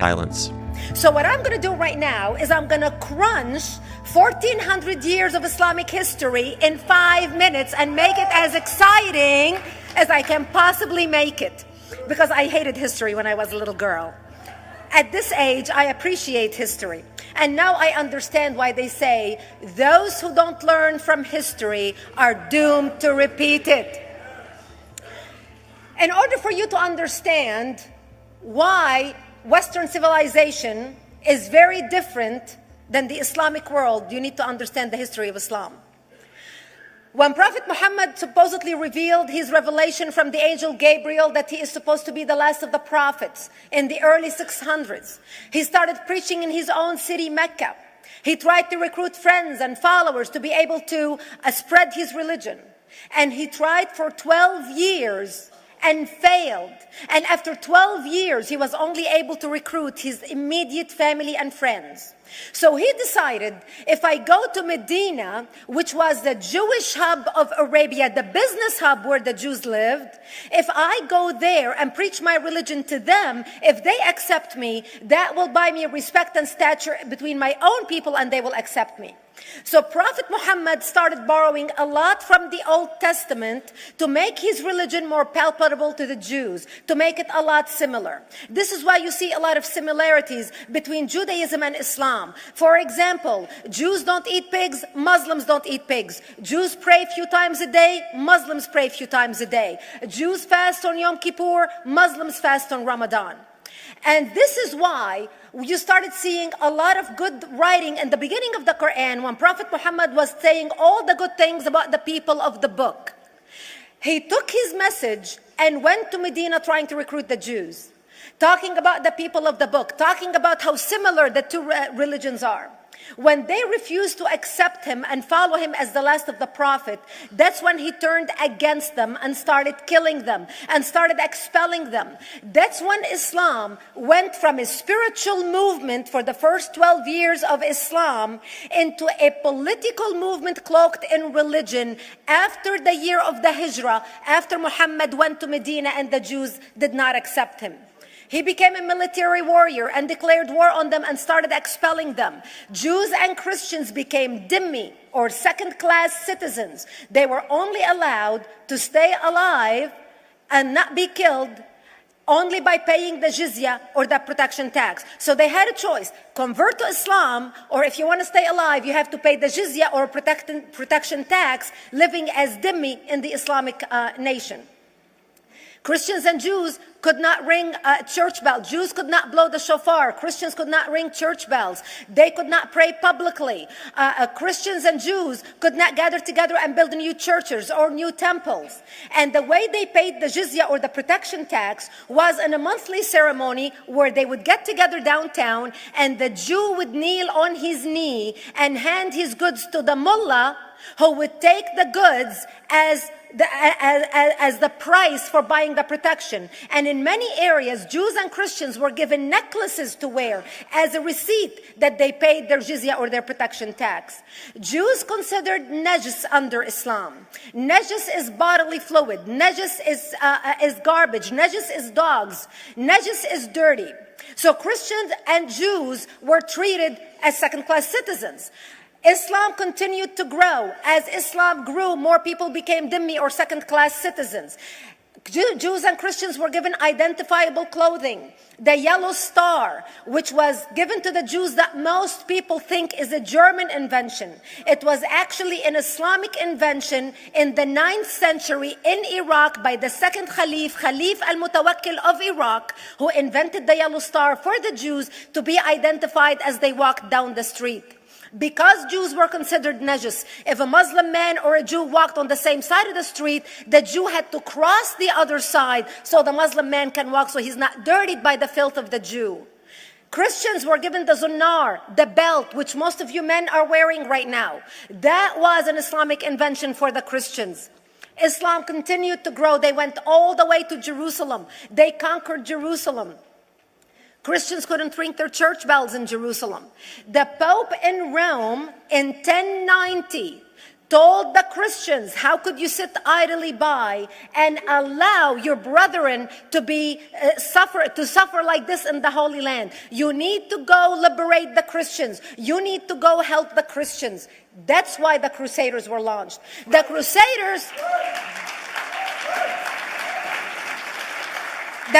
silence. So what I'm going to do right now is I'm going to crunch 1400 years of Islamic history in 5 minutes and make it as exciting as I can possibly make it. Because I hated history when I was a little girl. At this age, I appreciate history. And now I understand why they say those who don't learn from history are doomed to repeat it. In order for you to understand why Western civilization is very different than the Islamic world, you need to understand the history of Islam. When Prophet Muhammad supposedly revealed his revelation from the angel Gabriel that he is supposed to be the last of the prophets in the early 600s, he started preaching in his own city, Mecca. He tried to recruit friends and followers to be able to spread his religion. And he tried for 12 years and failed. And after 12 years, he was only able to recruit his immediate family and friends. So he decided, if I go to Medina, which was the Jewish hub of Arabia, the business hub where the Jews lived, if I go there and preach my religion to them, if they accept me, that will buy me respect and stature between my own people, and they will accept me. So Prophet Muhammad started borrowing a lot from the Old Testament to make his religion more palpable to the Jews, to make it a lot similar. This is why you see a lot of similarities between Judaism and Islam. For example, Jews don't eat pigs, Muslims don't eat pigs. Jews pray a few times a day, Muslims pray a few times a day. Jews fast on Yom Kippur, Muslims fast on Ramadan. And this is why you started seeing a lot of good writing in the beginning of the Quran when Prophet Muhammad was saying all the good things about the people of the book. He took his message and went to Medina trying to recruit the Jews, talking about the people of the book, talking about how similar the two religions are. When they refused to accept him and follow him as the last of the prophet, that's when he turned against them and started killing them and started expelling them. That's when Islam went from a spiritual movement for the first 12 years of Islam into a political movement cloaked in religion after the year of the Hijrah, after Muhammad went to Medina and the Jews did not accept him. He became a military warrior and declared war on them and started expelling them. Jews and Christians became dhimmi, or second-class citizens. They were only allowed to stay alive and not be killed only by paying the jizya or the protection tax. So they had a choice: convert to Islam, or if you want to stay alive, you have to pay the jizya or protection tax, living as dhimmi in the Islamic nation. Christians and Jews could not ring church bells. Jews could not blow the shofar. Christians could not ring church bells. They could not pray publicly. Christians and Jews could not gather together and build new churches or new temples. And the way they paid the jizya or the protection tax was in a monthly ceremony where they would get together downtown and the Jew would kneel on his knee and hand his goods to the mullah, who would take the goods as the price for buying the protection. And in many areas, Jews and Christians were given necklaces to wear as a receipt that they paid their jizya or their protection tax. Jews considered najis under Islam. Najis is bodily fluid. Najis is garbage. Najis is dogs. Najis is dirty. So Christians and Jews were treated as second-class citizens. Islam continued to grow. As Islam grew, more people became dhimmi or second-class citizens. Jews and Christians were given identifiable clothing. The yellow star, which was given to the Jews that most people think is a German invention. It was actually an Islamic invention in the 9th century in Iraq by the second Khalif al-Mutawakkil of Iraq, who invented the yellow star for the Jews to be identified as they walked down the street. Because Jews were considered najis, if a Muslim man or a Jew walked on the same side of the street, the Jew had to cross the other side so the Muslim man can walk, so he's not dirtied by the filth of the Jew. Christians were given the zunar, the belt, which most of you men are wearing right now. That was an Islamic invention for the Christians. Islam continued to grow. They went all the way to Jerusalem. They conquered Jerusalem. Christians couldn't ring their church bells in Jerusalem. The Pope in Rome in 1090 told the Christians, how could you sit idly by and allow your brethren to be suffer like this in the Holy Land? You need to go liberate the Christians. You need to go help the Christians. That's why the Crusaders were launched. The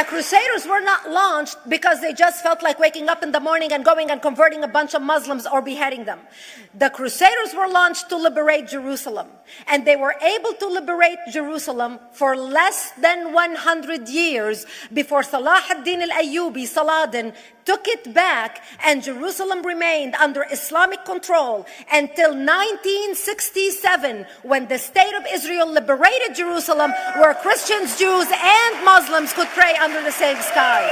Crusaders were not launched because they just felt like waking up in the morning and going and converting a bunch of Muslims or beheading them. The Crusaders were launched to liberate Jerusalem. And they were able to liberate Jerusalem for less than 100 years before Salah ad-Din al-Ayyubi, Saladin, took it back, and Jerusalem remained under Islamic control until 1967, when the State of Israel liberated Jerusalem, where Christians, Jews, and Muslims could pray under the same sky.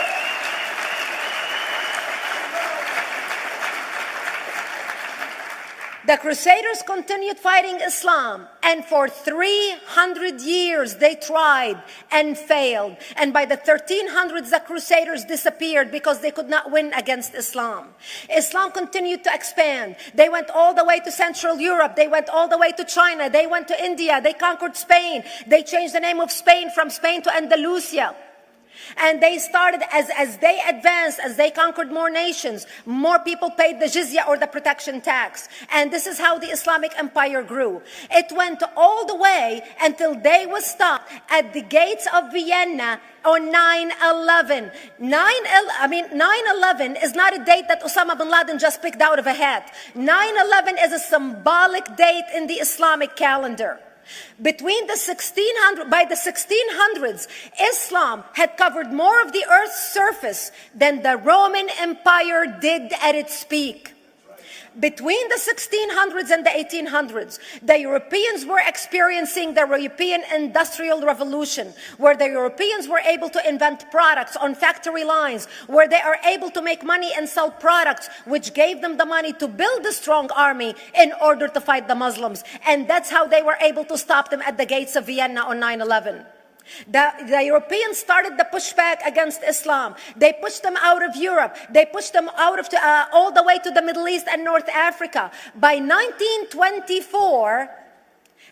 The Crusaders continued fighting Islam, and for 300 years they tried and failed. And by the 1300s, the Crusaders disappeared because they could not win against Islam. Islam continued to expand. They went all the way to Central Europe. They went all the way to China. They went to India. They conquered Spain. They changed the name of Spain from Spain to Andalusia. And they started, as they advanced, as they conquered more nations, more people paid the jizya, or the protection tax. And this is how the Islamic Empire grew. It went all the way until they was stopped at the gates of Vienna on 9/11. 9/11 is not a date that Osama bin Laden just picked out of a hat. 9/11 is a symbolic date in the Islamic calendar. By the 1600s, Islam had covered more of the earth's surface than the Roman Empire did at its peak. Between the 1600s and the 1800s, the Europeans were experiencing the European Industrial Revolution, where the Europeans were able to invent products on factory lines, where they are able to make money and sell products, which gave them the money to build a strong army in order to fight the Muslims. And that's how they were able to stop them at the gates of Vienna on 9/11. The Europeans started the pushback against Islam. They pushed them out of Europe. They pushed them out of all the way to the Middle East and North Africa. By 1924,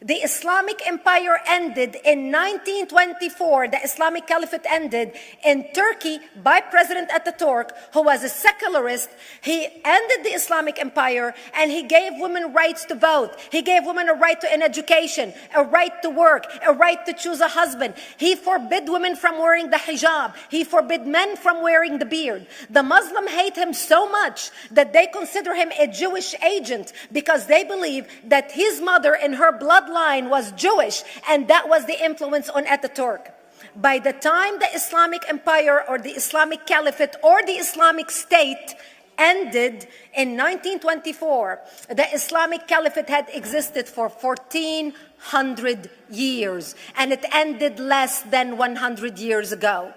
the Islamic Empire ended. In 1924, the Islamic Caliphate ended in Turkey by President Ataturk, who was a secularist. He ended the Islamic Empire, and he gave women rights to vote. He gave women a right to an education, a right to work, a right to choose a husband. He forbid women from wearing the hijab. He forbid men from wearing the beard. The Muslims hate him so much that they consider him a Jewish agent, because they believe that his mother and her bloodline was Jewish, and that was the influence on Ataturk. By the time the Islamic Empire, or the Islamic Caliphate, or the Islamic State ended in 1924, the Islamic Caliphate had existed for 1400 years, and it ended less than 100 years ago.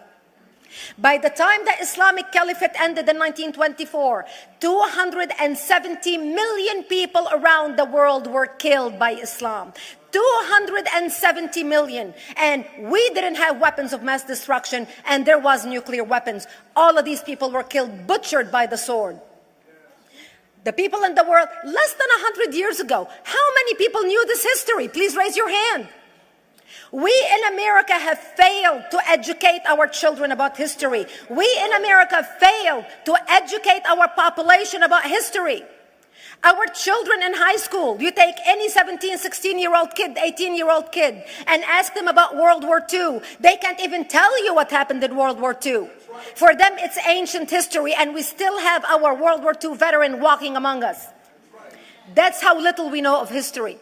By the time the Islamic Caliphate ended in 1924, 270 million people around the world were killed by Islam. 270 million. And we didn't have weapons of mass destruction, and there was nuclear weapons. All of these people were killed, butchered by the sword. The people in the world, less than 100 years ago, how many people knew this history? Please raise your hand. We in America have failed to educate our children about history. We in America failed to educate our population about history. Our children in high school, you take any 17, 16-year-old kid, 18-year-old kid, and ask them about World War II. They can't even tell you what happened in World War II. For them, it's ancient history, and we still have our World War II veteran walking among us. That's how little we know of history.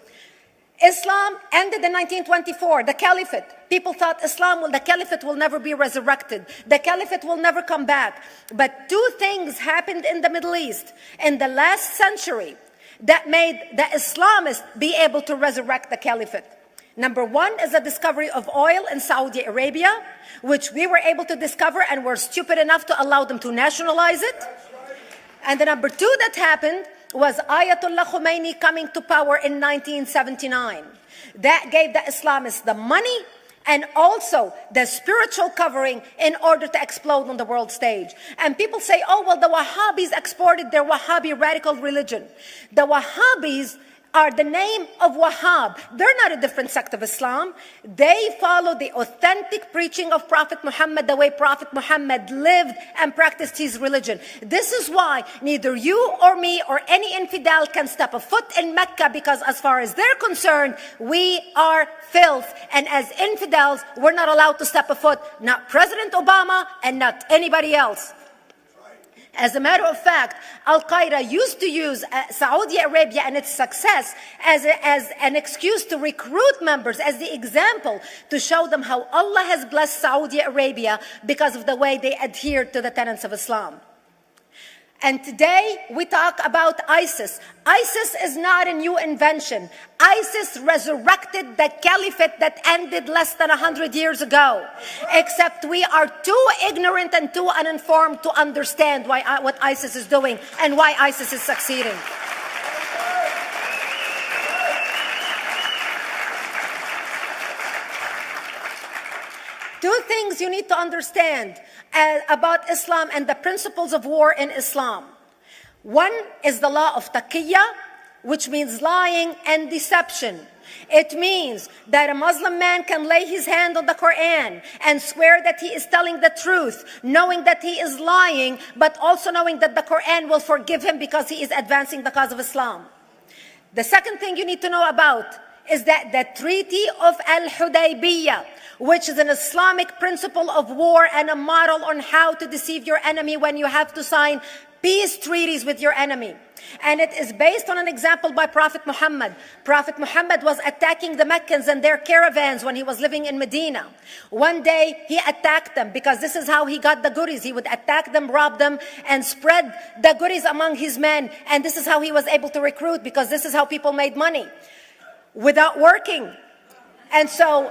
Islam ended in 1924, the Caliphate. People thought the Caliphate will never be resurrected. The Caliphate will never come back. But two things happened in the Middle East in the last century that made the Islamists be able to resurrect the Caliphate. Number one is the discovery of oil in Saudi Arabia, which we were able to discover and were stupid enough to allow them to nationalize it. And the number two that happened was Ayatollah Khomeini coming to power in 1979. That gave the Islamists the money and also the spiritual covering in order to explode on the world stage. And people say, oh, well, the Wahhabis exported their Wahhabi radical religion. The Wahhabis are the name of Wahhab. They're not a different sect of Islam. They follow the authentic preaching of Prophet Muhammad, the way Prophet Muhammad lived and practiced his religion. This is why neither you or me or any infidel can step a foot in Mecca, because as far as they're concerned, we are filth. And as infidels, we're not allowed to step a foot, not President Obama and not anybody else. As a matter of fact, Al-Qaeda used to use Saudi Arabia and its success as an excuse to recruit members, as the example to show them how Allah has blessed Saudi Arabia because of the way they adhere to the tenets of Islam. And today we talk about ISIS. ISIS is not a new invention. ISIS resurrected the caliphate that ended less than 100 years ago. Except we are too ignorant and too uninformed to understand what ISIS is doing and why ISIS is succeeding. Two things you need to understand about Islam and the principles of war in Islam. One is the law of taqiyya, which means lying and deception. It means that a Muslim man can lay his hand on the Quran and swear that he is telling the truth, knowing that he is lying, but also knowing that the Quran will forgive him because he is advancing the cause of Islam. The second thing you need to know about is that the Treaty of Al-Hudaybiyah, which is an Islamic principle of war and a model on how to deceive your enemy when you have to sign peace treaties with your enemy. And it is based on an example by Prophet Muhammad. Prophet Muhammad was attacking the Meccans and their caravans when he was living in Medina. One day he attacked them because this is how he got the goodies. He would attack them, rob them, and spread the goodies among his men. And this is how he was able to recruit, because this is how people made money without working. And so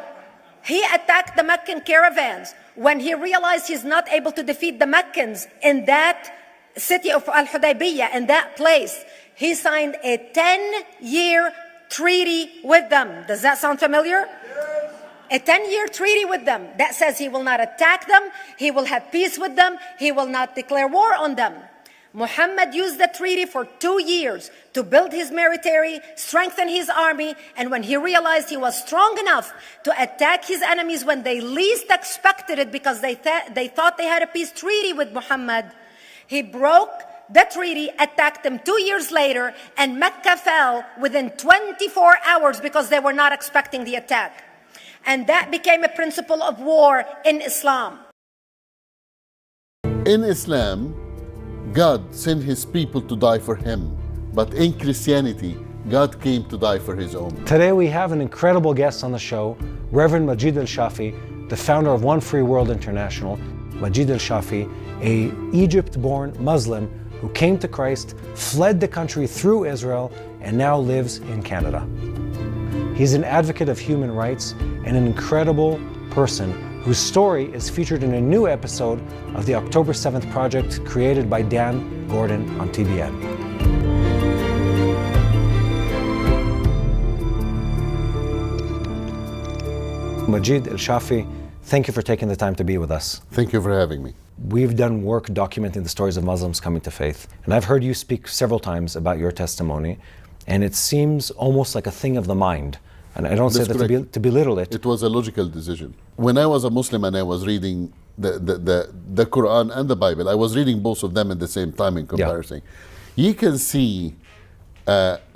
he attacked the Meccan caravans. When he realized he's not able to defeat the Meccans in that city of Al-Hudaybiyah, in that place, he signed a 10-year treaty with them. Does that sound familiar? Yes. A 10-year treaty with them that says he will not attack them, he will have peace with them, he will not declare war on them. Muhammad used the treaty for 2 years to build his military, strengthen his army, and when he realized he was strong enough to attack his enemies when they least expected it, because they thought they had a peace treaty with Muhammad, he broke the treaty, attacked them 2 years later, and Mecca fell within 24 hours because they were not expecting the attack. And that became a principle of war in Islam. In Islam, God sent his people to die for him. But in Christianity, God came to die for his own. Today we have an incredible guest on the show, Reverend Majid Al-Shafi, the founder of One Free World International. Majid Al-Shafi, an Egypt-born Muslim who came to Christ, fled the country through Israel, and now lives in Canada. He's an advocate of human rights and an incredible person whose story is featured in a new episode of the October 7th Project created by Dan Gordon on TBN. Majid Al-Shafi, thank you for taking the time to be with us. Thank you for having me. We've done work documenting the stories of Muslims coming to faith, and I've heard you speak several times about your testimony, and it seems almost like a thing of the mind. And I don't say that to belittle it. It was a logical decision. When I was a Muslim and I was reading the Quran and the Bible, I was reading both of them at the same time in comparison. Yeah. You can see the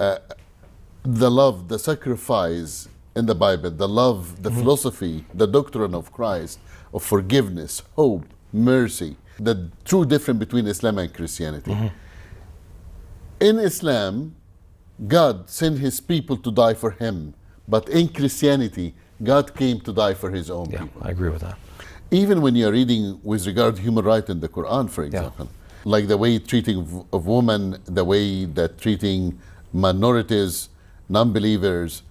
love, the sacrifice in the Bible, the love, the philosophy, the doctrine of Christ, of forgiveness, hope, mercy, the true difference between Islam and Christianity. In Islam, God sent his people to die for him. But in Christianity, God came to die for his own people. I agree with that. Even when you're reading with regard to human rights in the Quran, for example, like the way treating of women, the way that treating minorities, non-believers,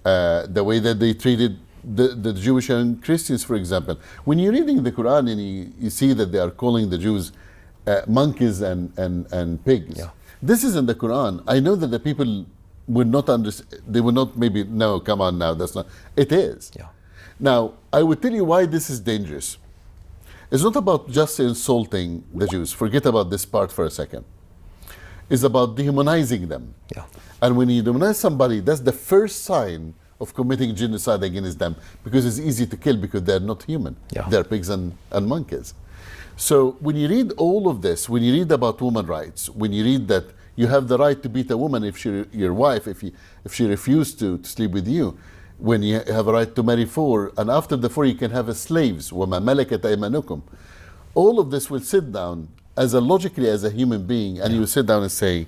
the way that they treated the Jewish and Christians, for example. When you're reading the Quran and you see that they are calling the Jews monkeys and pigs. Yeah. This is in the Quran. I know that the people would not understand, they would not maybe, no, come on now, that's not, it is. Yeah. Now, I would tell you why this is dangerous. It's not about just insulting the Jews, forget about this part for a second. It's about dehumanizing them. Yeah. And when you demonize somebody, that's the first sign of committing genocide against them, because it's easy to kill because they're not human. Yeah. They're pigs and monkeys. So when you read all of this, when you read about women's rights, when you read that you have the right to beat a woman if your wife, if she refused to sleep with you, when you have a right to marry four, and after the four you can have slaves, وَمَا مَلَكَتْ أَيْمَانُكُمْ. All of this will sit down logically as a human being, and you sit down and say,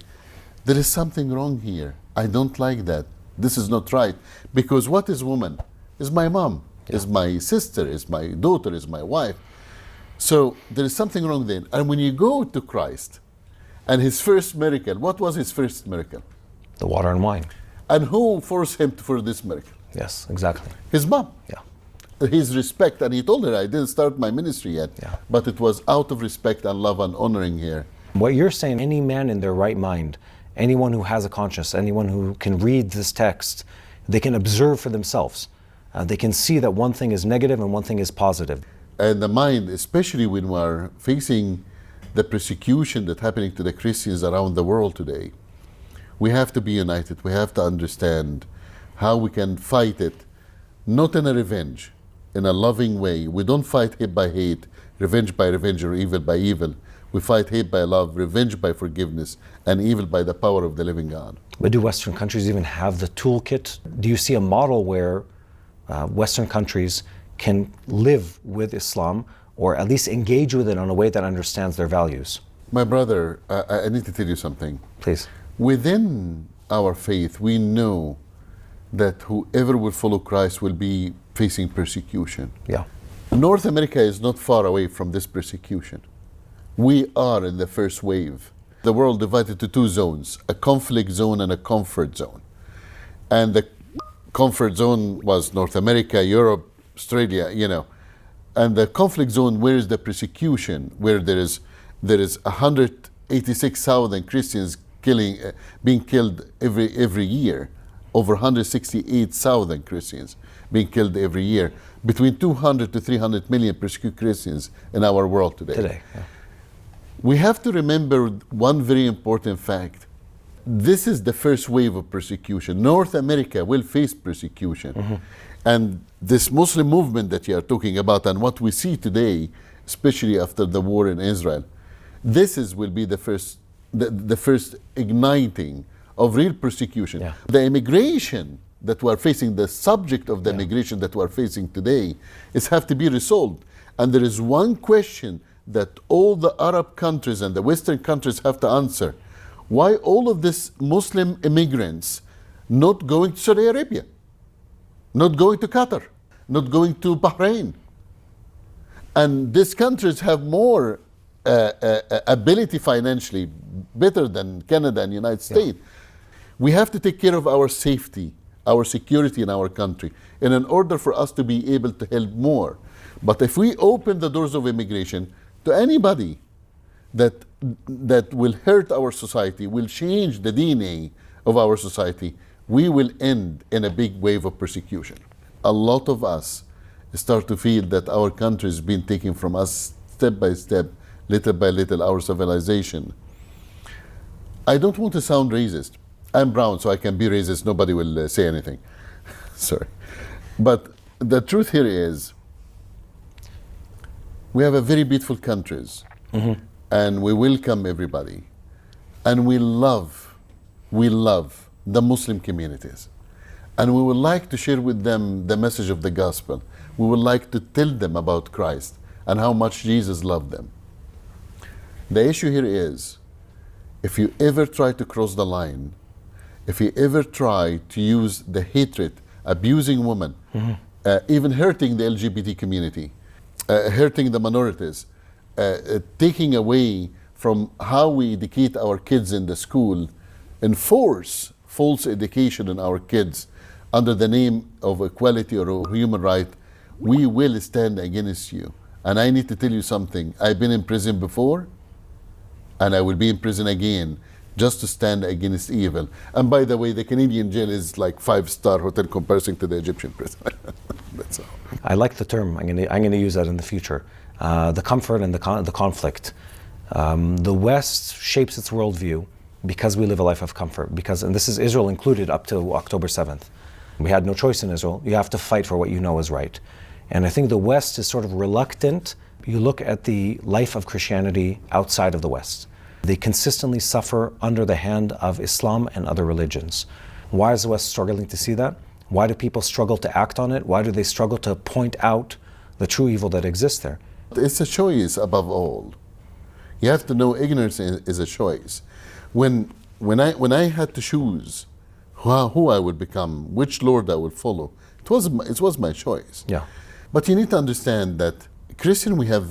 there is something wrong here. I don't like that. This is not right. Because what is woman? Is my mom, is my sister, is my daughter, is my wife. So there is something wrong there. And when you go to Christ and his first miracle, what was his first miracle? The water and wine. And who forced him for this miracle? Yes, exactly. His mom. Yeah. His respect. And he told her, I didn't start my ministry yet. Yeah. But it was out of respect and love and honoring her. What you're saying, any man in their right mind, anyone who has a conscience, anyone who can read this text, they can observe for themselves. They can see that one thing is negative and one thing is positive. And the mind, especially when we're facing the persecution that's happening to the Christians around the world today, we have to be united. We have to understand how we can fight it, not in a revenge, in a loving way. We don't fight hate by hate, revenge by revenge, or evil by evil. We fight hate by love, revenge by forgiveness, and evil by the power of the living God. But do Western countries even have the toolkit? Do you see a model where Western countries can live with Islam, or at least engage with it in a way that understands their values? My brother, I need to tell you something. Please. Within our faith, we know that whoever will follow Christ will be facing persecution. Yeah. North America is not far away from this persecution. We are in the first wave. The world divided to two zones, a conflict zone and a comfort zone. And the comfort zone was North America, Europe, Australia, And the conflict zone, where is the persecution, where there is 186,000 Christians being killed every year, over 168,000 Christians being killed every year, between 200 to 300 million persecuted Christians in our world today. Yeah. We have to remember one very important fact. This is the first wave of persecution. North America will face persecution. Mm-hmm. And this Muslim movement that you are talking about, and what we see today, especially after the war in Israel, will be the first igniting of real persecution. Yeah. The immigration that we are facing, the subject of the immigration that we are facing today, have to be resolved. And there is one question that all the Arab countries and the Western countries have to answer. Why all of these Muslim immigrants not going to Saudi Arabia, not going to Qatar, not going to Bahrain? And these countries have more ability financially, better than Canada and United States. We have to take care of our safety, our security in our country, and in order for us to be able to help more. But if we open the doors of immigration to anybody that will hurt our society, will change the DNA of our society, we will end in a big wave of persecution. A lot of us start to feel that our country is being taken from us step by step, little by little, our civilization. I don't want to sound racist. I'm brown, so I can be racist. Nobody will say anything. Sorry. But the truth here is, we have a very beautiful countries, and we welcome everybody. And we love the Muslim communities. And we would like to share with them the message of the gospel. We would like to tell them about Christ and how much Jesus loved them. The issue here is, if you ever try to cross the line, if you ever try to use the hatred, abusing women, even hurting the LGBT community, hurting the minorities, taking away from how we educate our kids in the school, enforce false education in our kids under the name of equality or human right, we will stand against you. And I need to tell you something. I've been in prison before, and I will be in prison again, just to stand against evil. And by the way, the Canadian jail is like 5-star hotel comparison to the Egyptian prison. That's all. I like the term. I'm going to use that in the future. The comfort and the conflict. The West shapes its worldview because we live a life of comfort, and this is Israel included up to October 7th. We had no choice in Israel. You have to fight for what you know is right. And I think the West is sort of reluctant. You look at the life of Christianity outside of the West. They consistently suffer under the hand of Islam and other religions. Why is the West struggling to see that? Why do people struggle to act on it? Why do they struggle to point out the true evil that exists there? It's a choice above all. You have to know ignorance is a choice. When I had to choose who I would become, which Lord I would follow, it was my choice. Yeah. But you need to understand that Christian, we have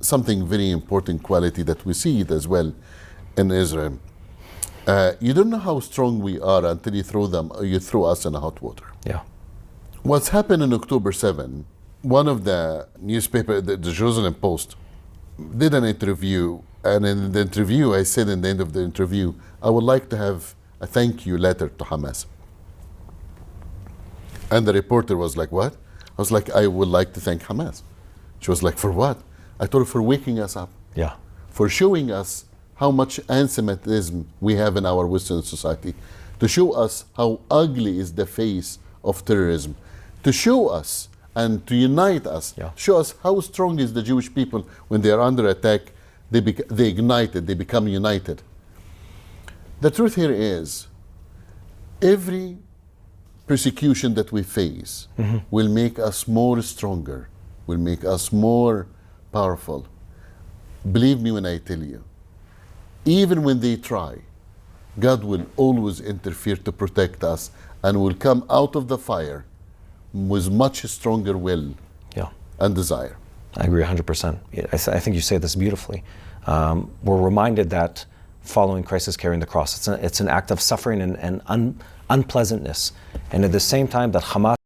something very important quality that we see it as well in Israel. You don't know how strong we are until you throw us in hot water. Yeah. What's happened on October 7, one of the newspaper, the Jerusalem Post, did an interview, and in the interview I said in the end of the interview, I would like to have a thank you letter to Hamas. And the reporter was like, what? I was like, I would like to thank Hamas. She was like, for what? I told her, for waking us up. Yeah. For showing us how much anti-Semitism we have in our Western society, to show us how ugly is the face of terrorism, to show us and to unite us, show us how strong is the Jewish people when they are under attack, they ignited, they become united. The truth here is, every persecution that we face will make us more stronger, will make us more powerful. Believe me when I tell you, even when they try, God will always interfere to protect us and will come out of the fire with much stronger will and desire. I agree 100%. I think you say this beautifully. We're reminded that following Christ is carrying the cross. It's an act of suffering and unpleasantness. And at the same time that Hamas